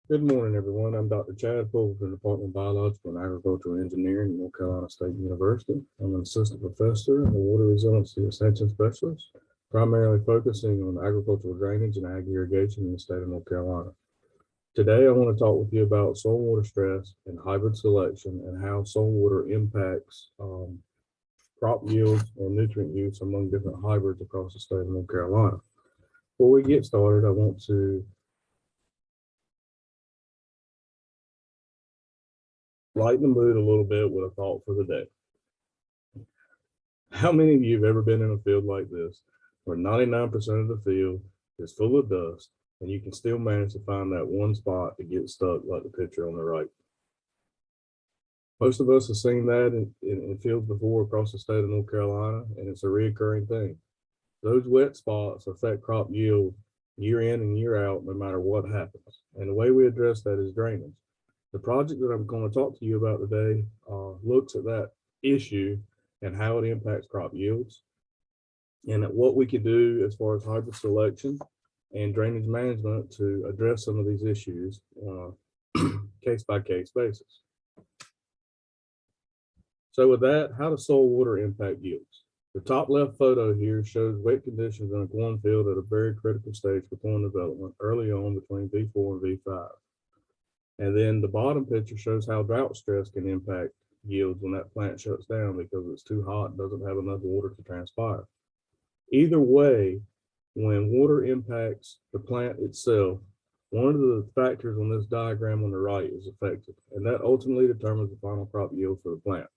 Good morning, everyone. I'm Dr. Chad Poole from the Department of Biological and Agricultural Engineering at North Carolina State University. I'm an assistant professor and a water resiliency extension specialist, primarily focusing on agricultural drainage and ag irrigation in the state of North Carolina. Today, I want to talk with you about soil water stress and hybrid selection and how soil water impacts crop yields and nutrient use among different hybrids across the state of North Carolina. Before we get started, I want to lighten the mood a little bit with a thought for the day. How many of you have ever been in a field like this where 99% of the field is full of dust and you can still manage to find that one spot to get stuck like the picture on the right? Most of us have seen that in fields before across the state of North Carolina, and it's a reoccurring thing. Those wet spots affect crop yield year in and year out, no matter what happens. And the way we address that is drainage. The project that I'm going to talk to you about today looks at that issue and how it impacts crop yields, and at what we can do as far as hybrid selection and drainage management to address some of these issues on a case-by-case basis. So with that, how does soil water impact yields? The top left photo here shows wet conditions in a cornfield at a very critical stage for corn development early on between V4 and V5. And then the bottom picture shows how drought stress can impact yields when that plant shuts down because it's too hot and doesn't have enough water to transpire. Either way, when water impacts the plant itself, one of the factors on this diagram on the right is affected, and that ultimately determines the final crop yield for the plant.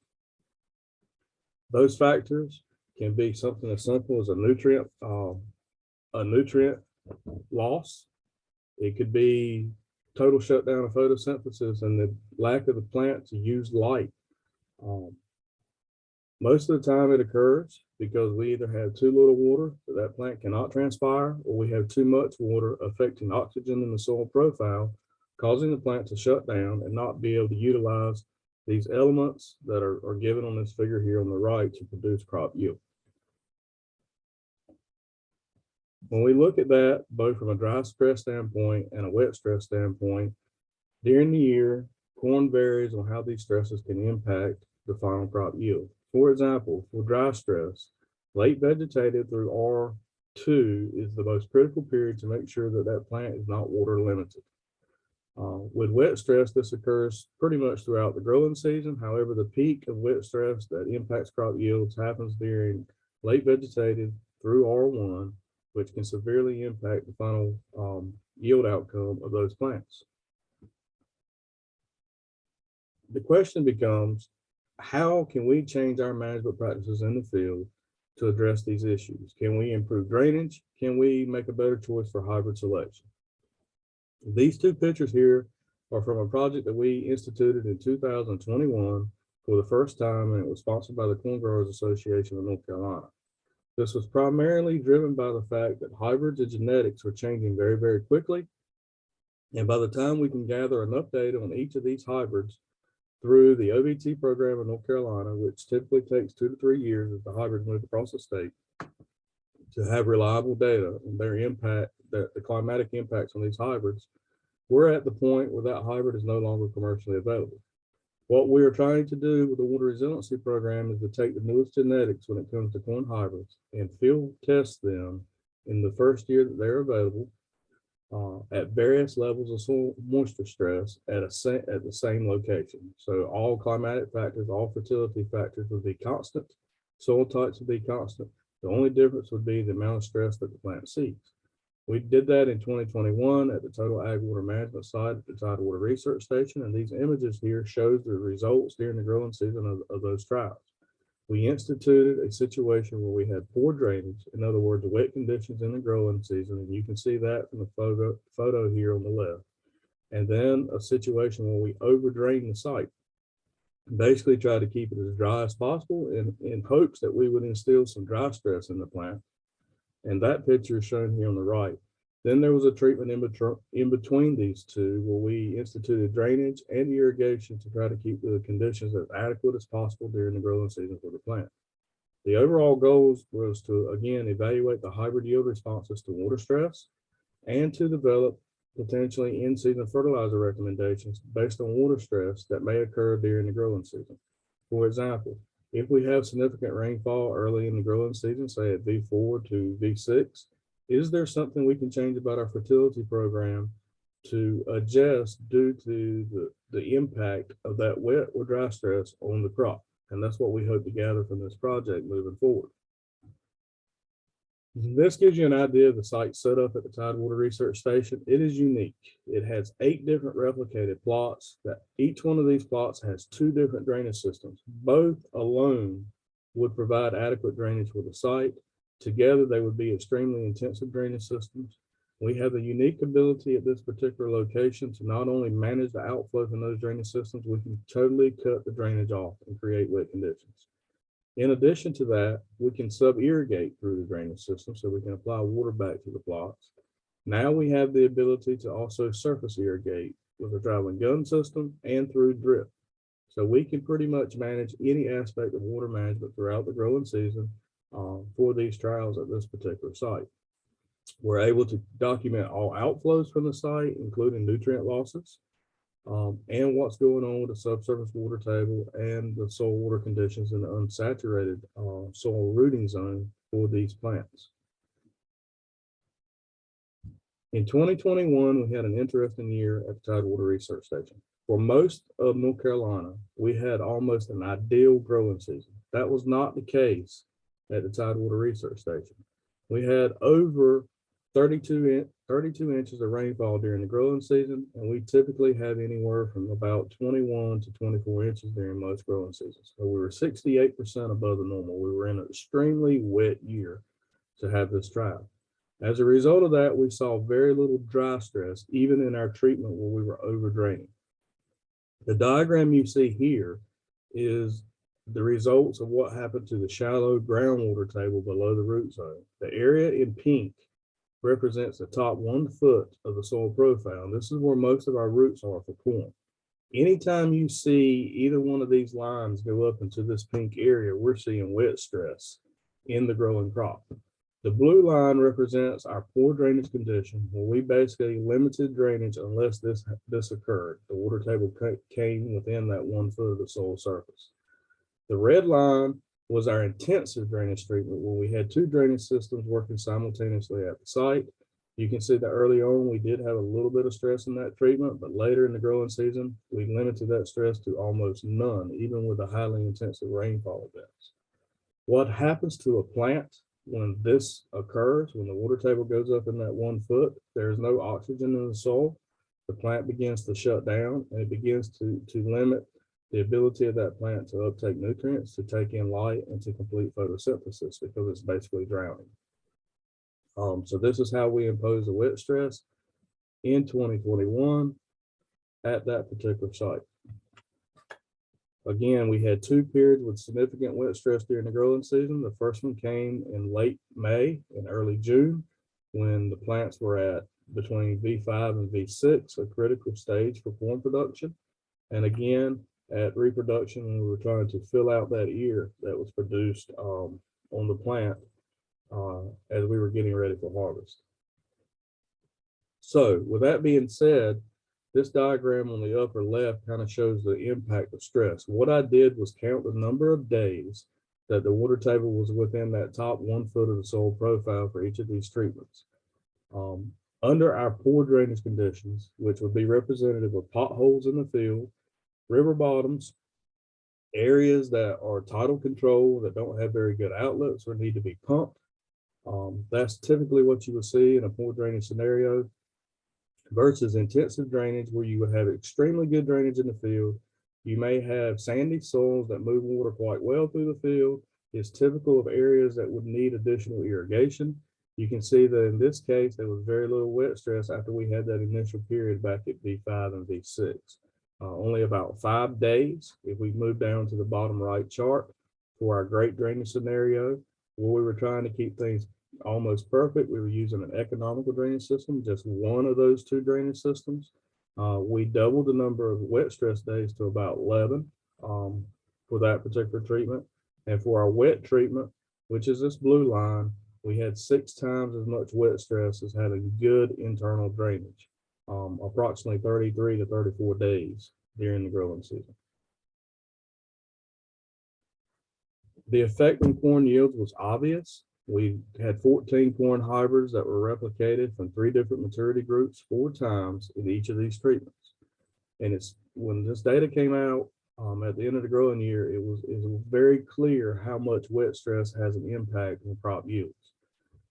Those factors can be something as simple as a nutrient loss. It could be total shutdown of photosynthesis and the lack of the plant to use light. Most of the time it occurs because we either have too little water that plant cannot transpire, or we have too much water affecting oxygen in the soil profile, causing the plant to shut down and not be able to utilize these elements that are given on this figure here on the right to produce crop yield. When we look at that, both from a dry stress standpoint and a wet stress standpoint, during the year, corn varies on how these stresses can impact the final crop yield. For example, for dry stress, late vegetated through R2 is the most critical period to make sure that that plant is not water limited. With wet stress, this occurs pretty much throughout the growing season. However, the peak of wet stress that impacts crop yields happens during late vegetated through R1, which can severely impact the final yield outcome of those plants. The question becomes, how can we change our management practices in the field to address these issues? Can we improve drainage? Can we make a better choice for hybrid selection? These two pictures here are from a project that we instituted in 2021 for the first time, and it was sponsored by the Corn Growers Association of North Carolina. This was primarily driven by the fact that hybrids and genetics were changing very, very quickly. And by the time we can gather enough data on each of these hybrids through the OVT program in North Carolina, which typically takes 2 to 3 years as the hybrids move across the state, to have reliable data on their impact, the climatic impacts on these hybrids, we're at the point where that hybrid is no longer commercially available. What we are trying to do with the water resiliency program is to take the newest genetics when it comes to corn hybrids and field test them in the first year that they're available at various levels of soil moisture stress at the same location. So all climatic factors, all fertility factors would be constant, soil types would be constant. The only difference would be the amount of stress that the plant sees. We did that in 2021 at the Total Ag Water Management site at the Tidewater Research Station, and these images here shows the results during the growing season of those trials. We instituted a situation where we had poor drainage, in other words, wet conditions in the growing season, and you can see that from the photo here on the left. And then a situation where we overdrained the site. Basically try to keep it as dry as possible in hopes that we would instill some dry stress in the plant. And that picture is shown here on the right. Then there was a treatment in between these two where we instituted drainage and irrigation to try to keep the conditions as adequate as possible during the growing season for the plant. The overall goals was to, again, evaluate the hybrid yield responses to water stress and to develop potentially in-season fertilizer recommendations based on water stress that may occur during the growing season. For example, if we have significant rainfall early in the growing season, say at V4 to V6, is there something we can change about our fertility program to adjust due to the impact of that wet or dry stress on the crop? And that's what we hope to gather from this project moving forward. This gives you an idea of the site setup at the Tidewater Research Station. It is unique. It has 8 different replicated plots. That each one of these plots has 2 different drainage systems. Both alone would provide adequate drainage for the site. Together, they would be extremely intensive drainage systems. We have the unique ability at this particular location to not only manage the outflow from those drainage systems, we can totally cut the drainage off and create wet conditions. In addition to that, we can sub-irrigate through the drainage system so we can apply water back to the plots. Now we have the ability to also surface irrigate with a traveling gun system and through drip. So we can pretty much manage any aspect of water management throughout the growing season for these trials at this particular site. We're able to document all outflows from the site, including nutrient losses, and what's going on with the subsurface water table and the soil water conditions in the unsaturated soil rooting zone for these plants. In 2021, we had an interesting year at the Tidewater Research Station. For most of North Carolina, we had almost an ideal growing season. That was not the case at the Tidewater Research Station. We had over 32 inches of rainfall during the growing season, and we typically have anywhere from about 21 to 24 inches during most growing seasons. So we were 68% above the normal. We were in an extremely wet year to have this trial. As a result of that, we saw very little dry stress, even in our treatment where we were over draining. The diagram you see here is the results of what happened to the shallow groundwater table below the root zone. The area in pink represents the top 1 foot of the soil profile. And this is where most of our roots are for corn. Anytime you see either one of these lines go up into this pink area, we're seeing wet stress in the growing crop. The blue line represents our poor drainage condition, where we basically limited drainage unless this occurred. The water table came within that 1 foot of the soil surface. The red line was our intensive drainage treatment, where we had 2 drainage systems working simultaneously at the site. You can see that early on, we did have a little bit of stress in that treatment, but later in the growing season, we limited that stress to almost none, even with the highly intensive rainfall events. What happens to a plant when this occurs, when the water table goes up in that 1 foot, there is no oxygen in the soil. The plant begins to shut down, and it begins to limit the ability of that plant to uptake nutrients, to take in light, and to complete photosynthesis, because it's basically drowning. So this is how we impose the wet stress in 2021 at that particular site. Again, we had 2 periods with significant wet stress during the growing season. The first one came in late May and early June, when the plants were at between V5 and V6, a critical stage for corn production. And again, at reproduction, when we were trying to fill out that ear that was produced on the plant as we were getting ready for harvest. So with that being said, this diagram on the upper left kind of shows the impact of stress. What I did was count the number of days that the water table was within that top 1 foot of the soil profile for each of these treatments. Under our poor drainage conditions, which would be representative of potholes in the field, river bottoms, areas that are tidal control that don't have very good outlets or need to be pumped. That's typically what you would see in a poor drainage scenario, versus intensive drainage, where you would have extremely good drainage in the field. You may have sandy soils that move water quite well through the field. It's typical of areas that would need additional irrigation. You can see that in this case, there was very little wet stress after we had that initial period back at V5 and V6. Only about 5 days, if we move down to the bottom right chart, for our great drainage scenario, where we were trying to keep things almost perfect. We were using an economical drainage system, just one of those 2 drainage systems. We doubled the number of wet stress days to about 11 for that particular treatment. And for our wet treatment, which is this blue line, we had 6 times as much wet stress as having good internal drainage. approximately 33 to 34 days during the growing season. The effect on corn yields was obvious. We had 14 corn hybrids that were replicated from 3 different maturity groups 4 times in each of these treatments. And it's when this data came out at the end of the growing year, it was very clear how much wet stress has an impact on crop yields.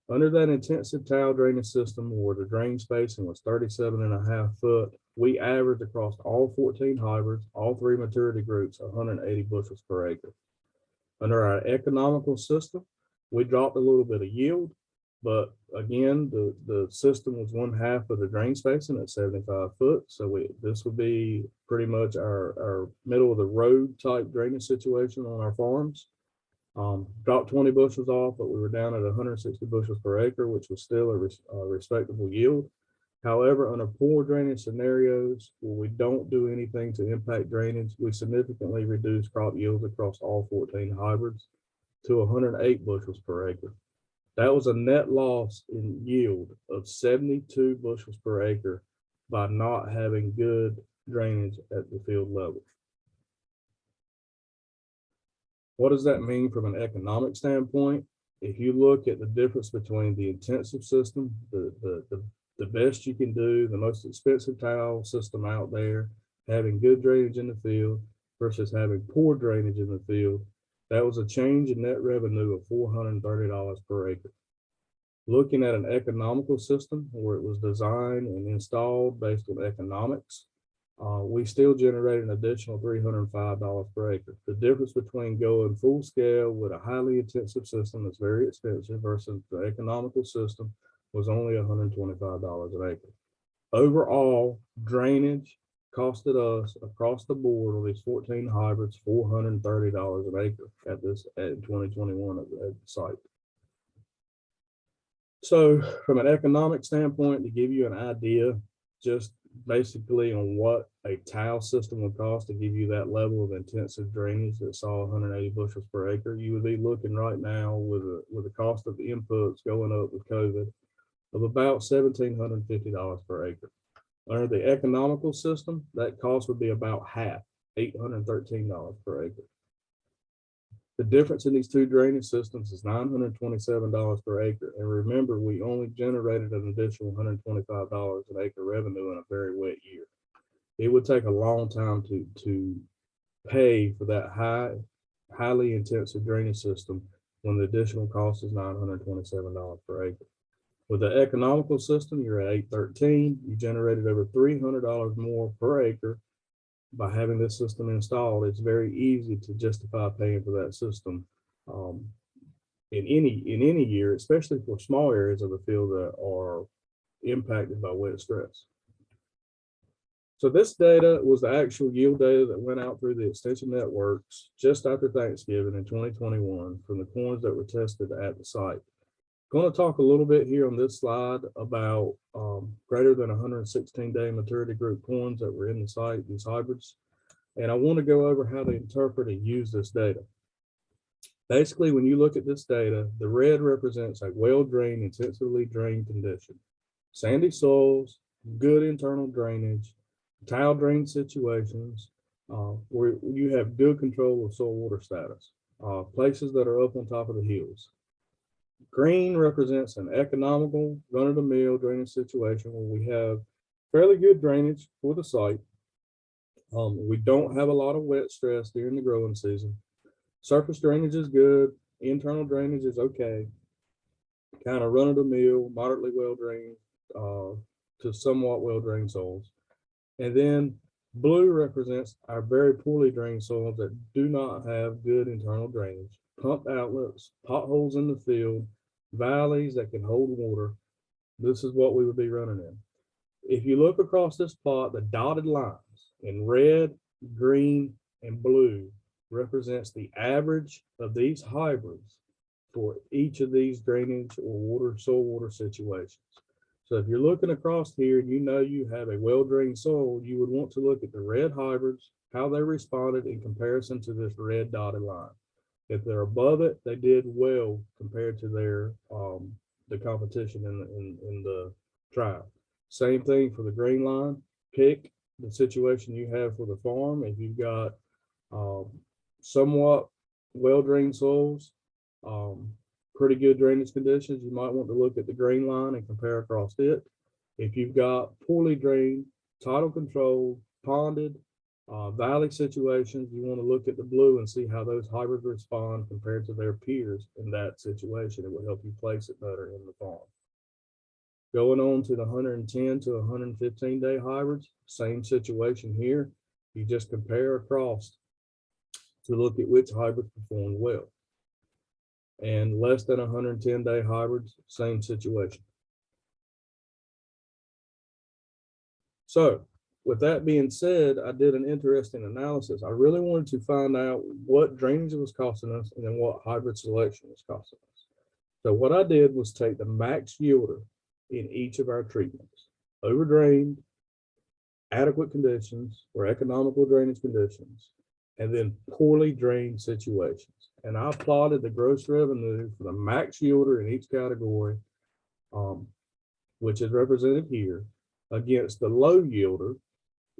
Under that intensive tile drainage system where the drain spacing was 37.5 foot, we averaged across all 14 hybrids, all 3 maturity groups, 180 bushels per acre. Under our economical system, we dropped a little bit of yield, but again, the system was 1/2 of the drain spacing at 75 foot. So this would be pretty much our middle of the road type drainage situation on our farms. Dropped 20 bushels off, but we were down at 160 bushels per acre, which was still a respectable yield. However, under poor drainage scenarios where we don't do anything to impact drainage, we significantly reduce crop yields across all 14 hybrids to 108 bushels per acre. That was a net loss in yield of 72 bushels per acre by not having good drainage at the field level. What does that mean from an economic standpoint? If you look at the difference between the intensive system, the best you can do, the most expensive tile system out there, having good drainage in the field versus having poor drainage in the field, that was a change in net revenue of $430 per acre. Looking at an economical system where it was designed and installed based on economics, we still generate an additional $305 per acre. The difference between going full scale with a highly intensive system that's very expensive versus the economical system was only $125 an acre. Overall, drainage costed us across the board on these 14 hybrids $430 an acre at 2021 at the site. So from an economic standpoint, to give you an idea, just basically on what a tile system would cost to give you that level of intensive drainage that saw 180 bushels per acre, you would be looking right now with the cost of the inputs going up with COVID of about $1,750 per acre. Under the economical system, that cost would be about half, $813 per acre. The difference in these two drainage systems is $927 per acre. And remember, we only generated an additional $125 an acre revenue in a very wet year. It would take a long time to pay for that highly intensive drainage system when the additional cost is $927 per acre. With the economical system, you're at $813. You generated over $300 more per acre by having this system installed. It's very easy to justify paying for that system in any year, especially for small areas of the field that are impacted by wet stress. So this data was the actual yield data that went out through the extension networks just after Thanksgiving in 2021 from the corns that were tested at the site. Going to talk a little bit here on this slide about greater than 116-day maturity group corns that were in the site, these hybrids. And I want to go over how to interpret and use this data. Basically, when you look at this data, the red represents a well-drained, intensively drained condition. Sandy soils, good internal drainage, tile drain situations, where you have good control of soil water status, places that are up on top of the hills. Green represents an economical, run-of-the-mill drainage situation where we have fairly good drainage for the site. We don't have a lot of wet stress during the growing season. Surface drainage is good. Internal drainage is okay. Kind of run-of-the-mill, moderately well-drained to somewhat well-drained soils. And then blue represents our very poorly drained soils that do not have good internal drainage. Pump outlets, potholes in the field, valleys that can hold water. This is what we would be running in. If you look across this plot, the dotted lines in red, green, and blue represents the average of these hybrids for each of these drainage or soil water situations. So if you're looking across here and you know you have a well-drained soil, you would want to look at the red hybrids, how they responded in comparison to this red dotted line. If they're above it, they did well compared to their the competition in the trial. Same thing for the green line. Pick the situation you have for the farm. If you've got somewhat well-drained soils, pretty good drainage conditions, you might want to look at the green line and compare across it. If you've got poorly drained, tidal controlled, ponded, valley situations, you want to look at the blue and see how those hybrids respond compared to their peers in that situation. It will help you place it better in the farm. Going on to the 110 to 115 day hybrids, same situation here. You just compare across to look at which hybrids performed well. And less than 110 day hybrids, same situation. So with that being said, I did an interesting analysis. I really wanted to find out what drainage was costing us and then what hybrid selection was costing us. So what I did was take the max yielder in each of our treatments: overdrained, adequate conditions or economical drainage conditions, and then poorly drained situations. And I plotted the gross revenue for the max yielder in each category, which is represented here, against the low yielder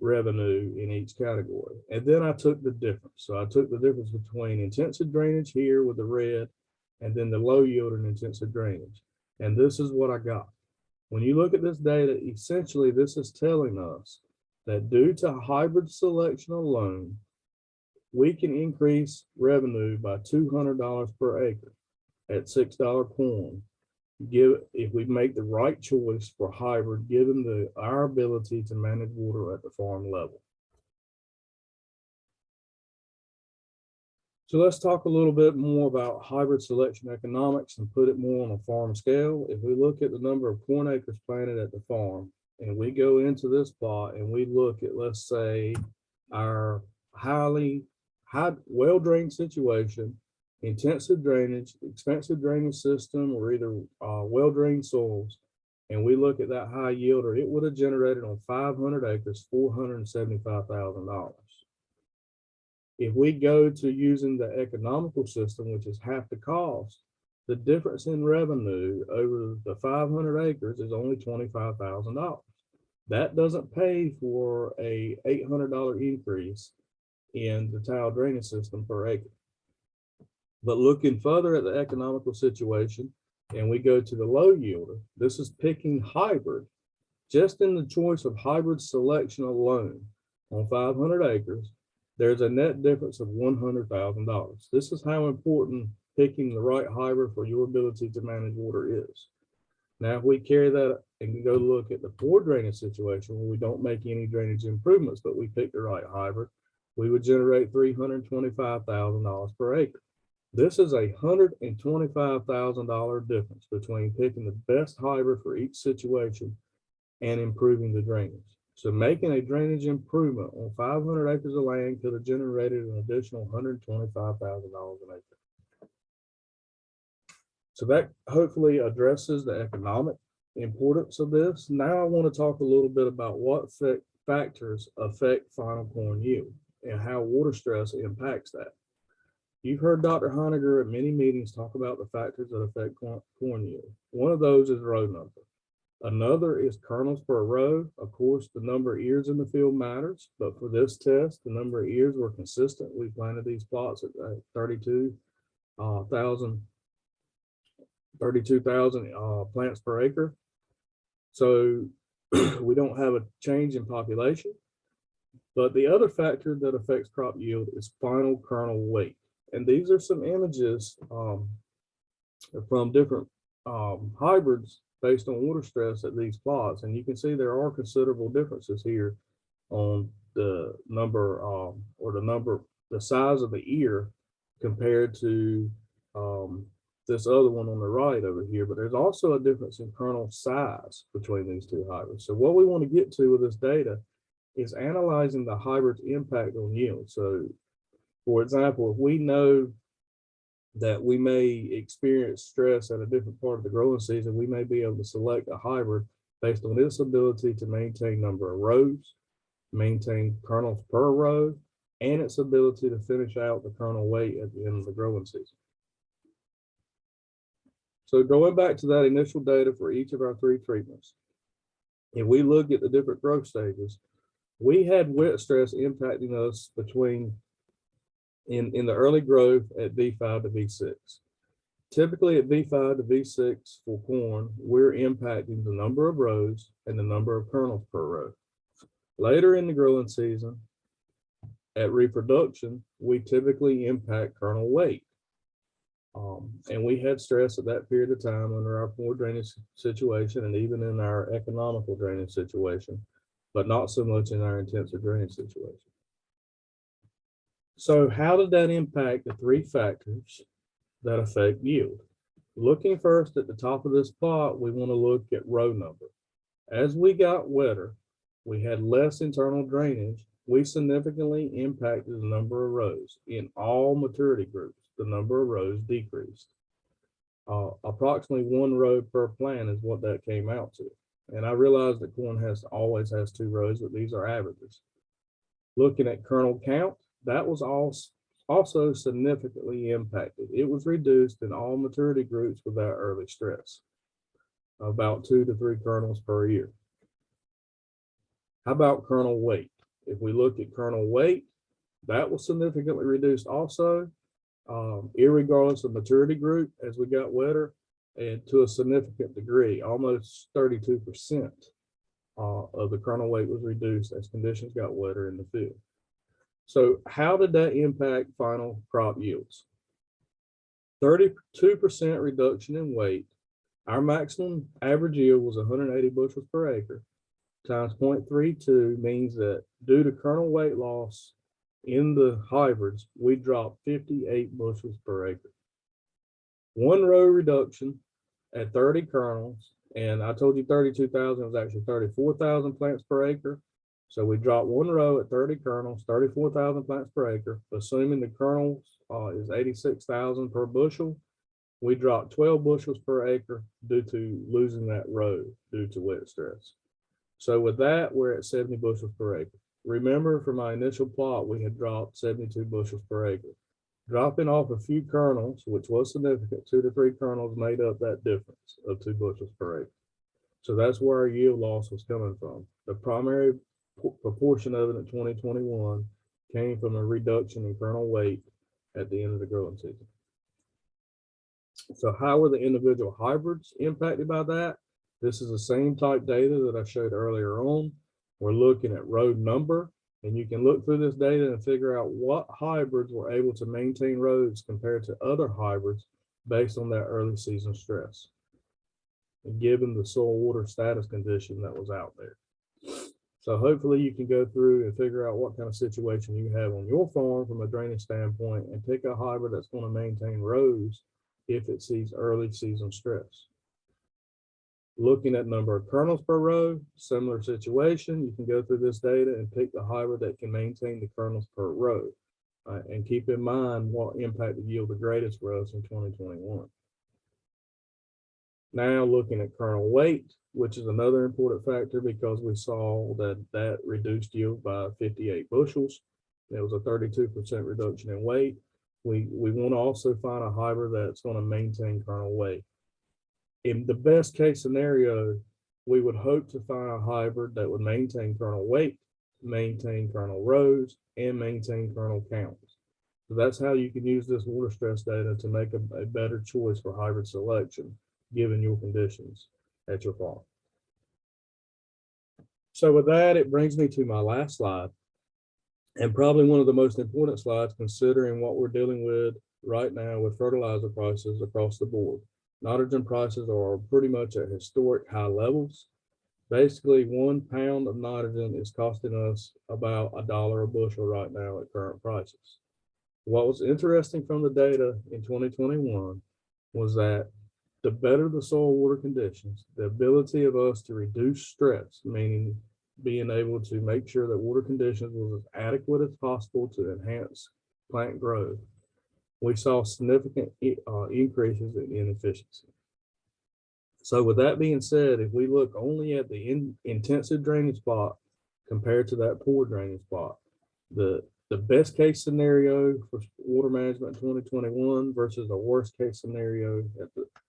revenue in each category. And then I took the difference. So I took the difference between intensive drainage here with the red and then the low yield and intensive drainage. And this is what I got. When you look at this data, essentially this is telling us that due to hybrid selection alone, we can increase revenue by $200 per acre at $6 corn. If we make the right choice for hybrid, given our ability to manage water at the farm level. So let's talk a little bit more about hybrid selection economics and put it more on a farm scale. If we look at the number of corn acres planted at the farm, and we go into this plot and we look at, let's say, our well-drained situation, intensive drainage, expensive drainage system, or either well-drained soils, and we look at that high yielder, it would have generated on 500 acres, $475,000. If we go to using the economical system, which is half the cost, the difference in revenue over the 500 acres is only $25,000. That doesn't pay for a $800 increase in the tile drainage system per acre. But looking further at the economical situation, and we go to the low yielder, this is picking hybrid. Just in the choice of hybrid selection alone on 500 acres, there's a net difference of $100,000. This is how important picking the right hybrid for your ability to manage water is. Now, if we carry that and go look at the poor drainage situation where we don't make any drainage improvements, but we pick the right hybrid, we would generate $325,000 per acre. This is a $125,000 difference between picking the best hybrid for each situation and improving the drainage. So making a drainage improvement on 500 acres of land could have generated an additional $125,000 an acre. So that hopefully addresses the economic importance of this. Now I want to talk a little bit about what factors affect final corn yield and how water stress impacts that. You've heard Dr. Heiniger at many meetings talk about the factors that affect corn yield. One of those is row number. Another is kernels per row. Of course, the number of ears in the field matters, but for this test, the number of ears were consistent. We planted these plots at 32,000 plants per acre. So we don't have a change in population. But the other factor that affects crop yield is final kernel weight. And these are some images from different hybrids based on water stress at these plots. And you can see there are considerable differences here on the number the size of the ear compared to this other one on the right over here. But there's also a difference in kernel size between these two hybrids. So what we want to get to with this data is analyzing the hybrid's impact on yield. So for example, if we know that we may experience stress at a different part of the growing season, we may be able to select a hybrid based on its ability to maintain number of rows, maintain kernels per row, and its ability to finish out the kernel weight at the end of the growing season. So going back to that initial data for each of our three treatments, If we look at the different growth stages, we had wet stress impacting us between in the early growth at V5 to V6. Typically at V5 to V6 for corn, we're impacting the number of rows and the number of kernels per row. Later in the growing season, at reproduction, we typically impact kernel weight. And we had stress at that period of time under our poor drainage situation and even in our economical drainage situation, but not so much in our intensive drainage situation. So how did that impact the three factors that affect yield? Looking first at the top of this plot, we want to look at row number. As we got wetter, we had less internal drainage. We significantly impacted the number of rows. In all maturity groups, the number of rows decreased. Approximately 1 row per plant is what that came out to. And I realize that corn always has 2 rows, but these are averages. Looking at kernel count, that was also significantly impacted. It was reduced in all maturity groups without early stress, about 2 to 3 kernels per year. How about kernel weight? If we look at kernel weight, that was significantly reduced also, irregardless of maturity group as we got wetter, and to a significant degree, almost 32% of the kernel weight was reduced as conditions got wetter in the field. So how did that impact final crop yields? 32% reduction in weight. Our maximum average yield was 180 bushels per acre times 0.32 means that due to kernel weight loss in the hybrids, we dropped 58 bushels per acre. 1 row reduction at 30 kernels, and I told you 32,000 was actually 34,000 plants per acre. So we dropped 1 row at 30 kernels, 34,000 plants per acre. Assuming the kernels is 86,000 per bushel, we dropped 12 bushels per acre due to losing that row due to wet stress. So with that, we're at 70 bushels per acre. Remember, for my initial plot, we had dropped 72 bushels per acre. Dropping off a few kernels, which was significant, 2 to 3 kernels made up that difference of 2 bushels per acre. So that's where our yield loss was coming from. The primary proportion of it in 2021 came from a reduction in kernel weight at the end of the growing season. So how were the individual hybrids impacted by that? This is the same type data that I showed earlier on. We're looking at row number, and you can look through this data and figure out what hybrids were able to maintain rows compared to other hybrids based on that early season stress, and given the soil water status condition that was out there. So hopefully you can go through and figure out what kind of situation you have on your farm from a drainage standpoint and pick a hybrid that's going to maintain rows if it sees early season stress. Looking at number of kernels per row, similar situation. You can go through this data and pick the hybrid that can maintain the kernels per row. And keep in mind what impacted yield the greatest for us in 2021. Now looking at kernel weight, which is another important factor because we saw that reduced yield by 58 bushels. It was a 32% reduction in weight. We want to also find a hybrid that's going to maintain kernel weight. In the best case scenario, we would hope to find a hybrid that would maintain kernel weight, maintain kernel rows, and maintain kernel counts. So that's how you can use this water stress data to make a better choice for hybrid selection, given your conditions at your farm. So with that, it brings me to my last slide, and probably one of the most important slides considering what we're dealing with right now with fertilizer prices across the board. Nitrogen prices are pretty much at historic high levels. Basically, 1 pound of nitrogen is costing us about $1 a bushel right now at current prices. What was interesting from the data in 2021 was that the better the soil water conditions, the ability of us to reduce stress, meaning being able to make sure that water conditions was as adequate as possible to enhance plant growth, we saw significant increases in efficiency. So with that being said, if we look only at the intensive drainage spot compared to that poor drainage spot, the best case scenario for water management in 2021 versus a worst case scenario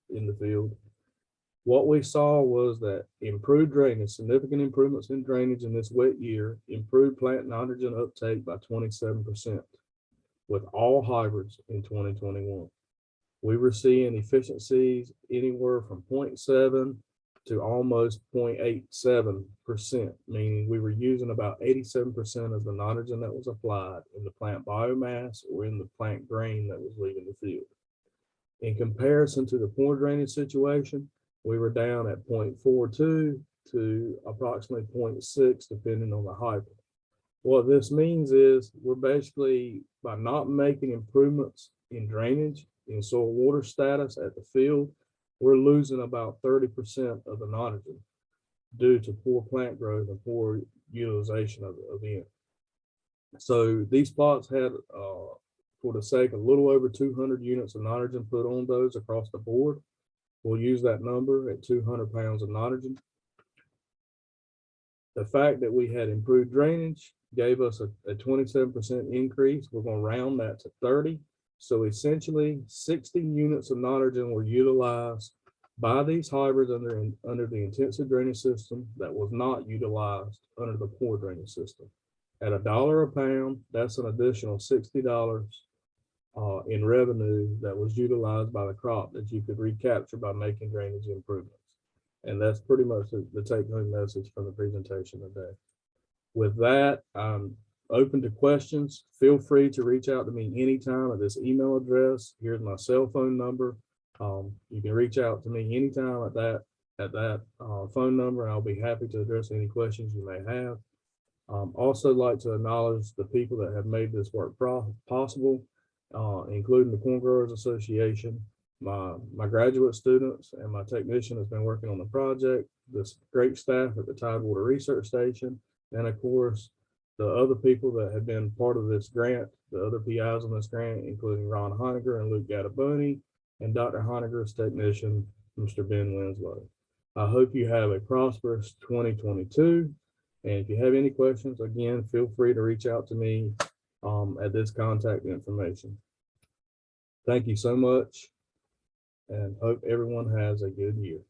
in the field, What we saw was that improved drainage, significant improvements in drainage in this wet year, improved plant nitrogen uptake by 27% with all hybrids in 2021. We were seeing efficiencies anywhere from 0.7 to almost 0.87%, meaning we were using about 87% of the nitrogen that was applied in the plant biomass or in the plant grain that was leaving the field. In comparison to the poor drainage situation, we were down at 0.42 to approximately 0.6, depending on the hybrid. What this means is we're basically, by not making improvements in drainage, in soil water status at the field, we're losing about 30% of the nitrogen due to poor plant growth and poor utilization of it. So these plots had, for the sake, a little over 200 units of nitrogen put on those across the board. We'll use that number at 200 pounds of nitrogen. The fact that we had improved drainage gave us a 27% increase. We're going to round that to 30. So essentially 60 units of nitrogen were utilized by these hybrids under the intensive drainage system that was not utilized under the poor drainage system. At $1 a pound, that's an additional $60 in revenue that was utilized by the crop that you could recapture by making drainage improvements. And that's pretty much the take-home message from the presentation today. With that, I'm open to questions. Feel free to reach out to me anytime at this email address. Here's my cell phone number. You can reach out to me anytime at that phone number, and I'll be happy to address any questions you may have. Also like to acknowledge the people that have made this work possible, including the Corn Growers Association, my graduate students, and my technician has been working on the project, this great staff at the Tidewater Research Station, and of course, the other people that have been part of this grant, the other PIs on this grant, including Ron Heiniger and Luke Gataboni, and Dr. Heiniger's technician, Mr. Ben Winslow. I hope you have a prosperous 2022. And if you have any questions, again, feel free to reach out to me at this contact information. Thank you so much, and hope everyone has a good year.